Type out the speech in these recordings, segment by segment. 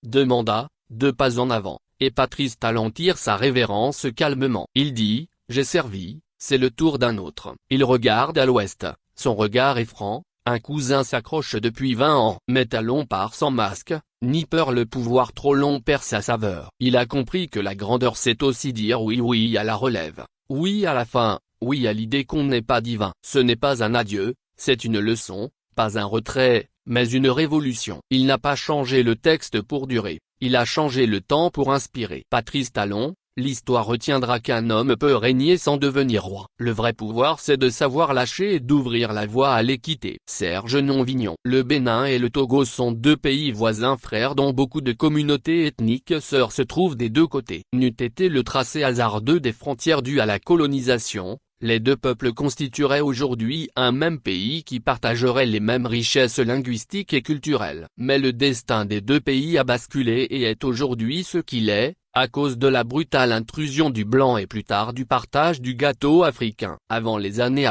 2 mandats, 2 pas en avant, et Patrice Talon tire sa révérence calmement. Il dit, j'ai servi, c'est le tour d'un autre. Il regarde à l'ouest, son regard est franc, un cousin s'accroche depuis 20 ans. Mais Talon part sans masque, ni peur, le pouvoir trop long perd sa saveur. Il a compris que la grandeur c'est aussi dire oui à la relève, oui à la fin, oui à l'idée qu'on n'est pas divin. Ce n'est pas un adieu, c'est une leçon, pas un retrait, mais une révolution. Il n'a pas changé le texte pour durer, il a changé le temps pour inspirer. Patrice Talon, l'histoire retiendra qu'un homme peut régner sans devenir roi. Le vrai pouvoir c'est de savoir lâcher et d'ouvrir la voie à l'équité. Serge Nonvignon. Le Bénin et le Togo sont 2 pays voisins frères dont beaucoup de communautés ethniques sœurs se trouvent des 2 côtés. N'eût été le tracé hasardeux des frontières dues à la colonisation, les 2 peuples constitueraient aujourd'hui un même pays qui partagerait les mêmes richesses linguistiques et culturelles. Mais le destin des 2 pays a basculé et est aujourd'hui ce qu'il est, à cause de la brutale intrusion du blanc et plus tard du partage du gâteau africain. Avant les années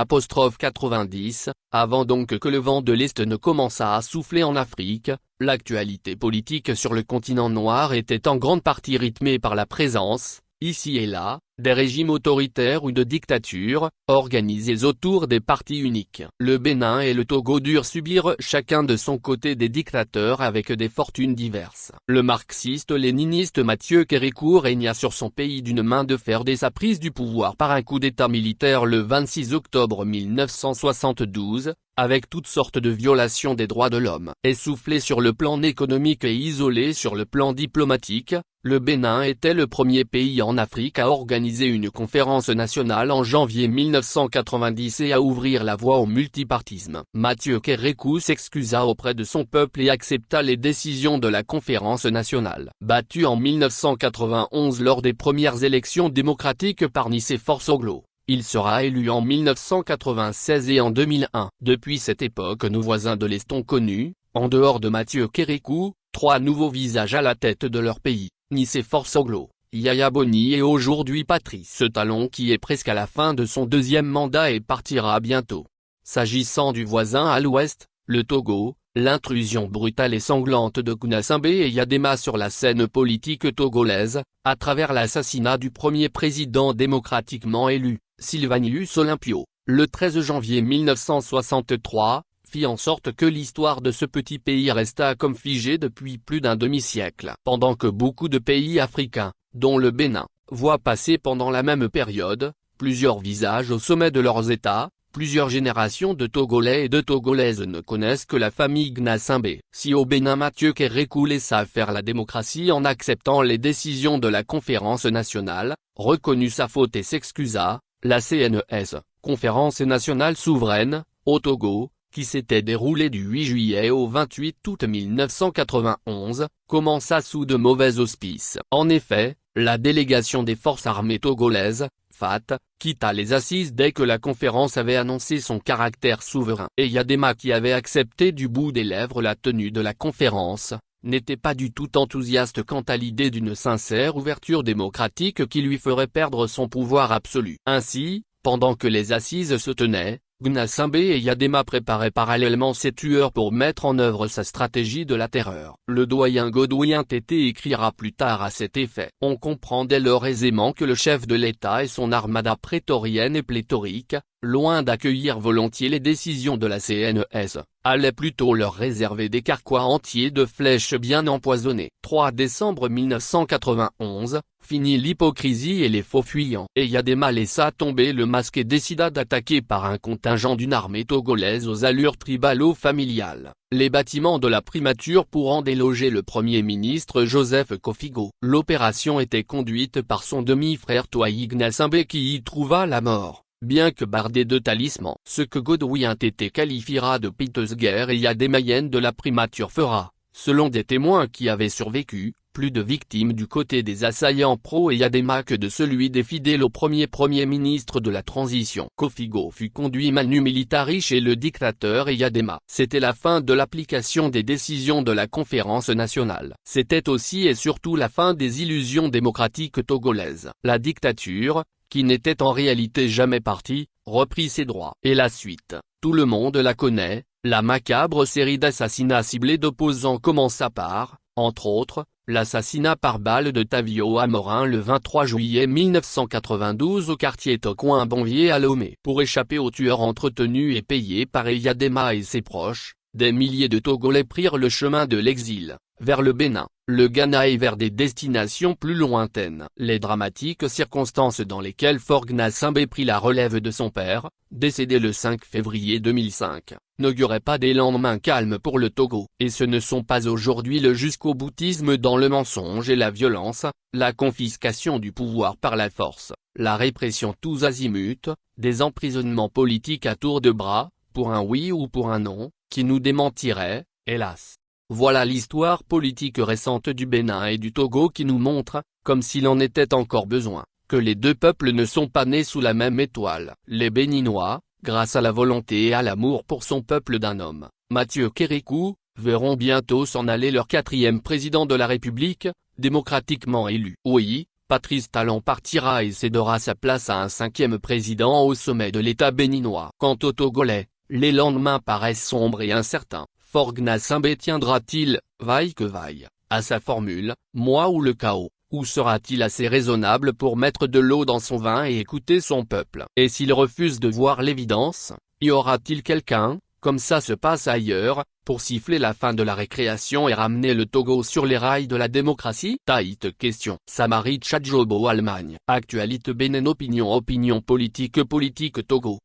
'90, avant donc que le vent de l'Est ne commençât à souffler en Afrique, l'actualité politique sur le continent noir était en grande partie rythmée par la présence, ici et là, des régimes autoritaires ou de dictatures, organisés autour des partis uniques. Le Bénin et le Togo durent subir chacun de son côté des dictateurs avec des fortunes diverses. Le marxiste-léniniste Mathieu Kérékou régna sur son pays d'une main de fer dès sa prise du pouvoir par un coup d'état militaire le 26 octobre 1972, avec toutes sortes de violations des droits de l'homme. Essoufflé sur le plan économique et isolé sur le plan diplomatique, le Bénin était le premier pays en Afrique à organiser une conférence nationale en janvier 1990 et à ouvrir la voie au multipartisme. Mathieu Kérékou s'excusa auprès de son peuple et accepta les décisions de la conférence nationale. Battu en 1991 lors des premières élections démocratiques par Nicéphore Soglo, il sera élu en 1996 et en 2001. Depuis cette époque, nos voisins de l'Est ont connu, en dehors de Mathieu Kérékou, 3 nouveaux visages à la tête de leur pays, Nicéphore Soglo, Yaya Boni et aujourd'hui Patrice Talon qui est presque à la fin de son 2e mandat et partira bientôt. S'agissant du voisin à l'ouest, le Togo, l'intrusion brutale et sanglante de Gnassingbé et Yadema sur la scène politique togolaise, à travers l'assassinat du premier président démocratiquement élu, Sylvanus Olympio, le 13 janvier 1963, fit en sorte que l'histoire de ce petit pays resta comme figée depuis plus d'un demi-siècle. Pendant que beaucoup de pays africains, dont le Bénin, voient passer pendant la même période, plusieurs visages au sommet de leurs États, plusieurs générations de Togolais et de Togolaises ne connaissent que la famille Gnassingbé. Si au Bénin Mathieu Kérékou laissa faire la démocratie en acceptant les décisions de la conférence nationale, reconnut sa faute et s'excusa, la CNES, Conférence nationale souveraine, au Togo, qui s'était déroulée du 8 juillet au 28 août 1991, commença sous de mauvais auspices. En effet, la délégation des forces armées togolaises, FAT, quitta les assises dès que la conférence avait annoncé son caractère souverain. Et Yadema qui avait accepté du bout des lèvres la tenue de la conférence, n'était pas du tout enthousiaste quant à l'idée d'une sincère ouverture démocratique qui lui ferait perdre son pouvoir absolu. Ainsi, pendant que les assises se tenaient, Gnassingbé et Yadema préparaient parallèlement ses tueurs pour mettre en œuvre sa stratégie de la terreur. Le doyen Godwin Tété écrira plus tard à cet effet. On comprend dès lors aisément que le chef de l'État et son armada prétorienne et pléthorique, loin d'accueillir volontiers les décisions de la CNES, allaient plutôt leur réserver des carquois entiers de flèches bien empoisonnées. 3 décembre 1991, fini l'hypocrisie et les faux fuyants. Et Yadema laissa tomber le masque et décida d'attaquer par un contingent d'une armée togolaise aux allures tribalo-familiales les bâtiments de la primature pour en déloger le Premier ministre Joseph Kofigo. L'opération était conduite par son demi-frère Touaï Gnassingbé qui y trouva la mort, bien que bardé de talismans. Ce que Godwin Tété qualifiera de piteuse guerre et Yadémaïenne de la primature fera, selon des témoins qui avaient survécu, plus de victimes du côté des assaillants pro-Yadema que de celui des fidèles au Premier ministre de la transition. Kofigo fut conduit manu militari chez le dictateur Yadema. C'était la fin de l'application des décisions de la conférence nationale. C'était aussi et surtout la fin des illusions démocratiques togolaises. La dictature, qui n'était en réalité jamais partie, reprit ses droits. Et la suite, tout le monde la connaît, la macabre série d'assassinats ciblés d'opposants commença par Entre autres, l'assassinat par balle de Tavio Amorin le 23 juillet 1992 au quartier Tocouin-Bonvier à Lomé. Pour échapper aux tueurs entretenus et payés par Eyadema et ses proches, des milliers de Togolais prirent le chemin de l'exil, vers le Bénin, le Ghana et vers des destinations plus lointaines. Les dramatiques circonstances dans lesquelles Faure Gnassingbé prit la relève de son père, décédé le 5 février 2005, n'auguraient pas des lendemains calmes pour le Togo. Et ce ne sont pas aujourd'hui le jusqu'au-boutisme dans le mensonge et la violence, la confiscation du pouvoir par la force, la répression tous azimuts, des emprisonnements politiques à tour de bras, pour un oui ou pour un non, qui nous démentirait, hélas. Voilà l'histoire politique récente du Bénin et du Togo qui nous montre, comme s'il en était encore besoin, que les deux peuples ne sont pas nés sous la même étoile. Les Béninois, grâce à la volonté et à l'amour pour son peuple d'un homme, Mathieu Kérékou, verront bientôt s'en aller leur 4e président de la République, démocratiquement élu. Oui, Patrice Talon partira et cédera sa place à un 5e président au sommet de l'État béninois. Quant aux Togolais, les lendemains paraissent sombres et incertains. Faure Gnassingbé tiendra-t-il, vaille que vaille, à sa formule, moi ou le chaos, ou sera-t-il assez raisonnable pour mettre de l'eau dans son vin et écouter son peuple? Et s'il refuse de voir l'évidence, y aura-t-il quelqu'un, comme ça se passe ailleurs, pour siffler la fin de la récréation et ramener le Togo sur les rails de la démocratie? Taït question. Samari Tchadjobo Allemagne. Actualité Bénin. Opinion politique Togo.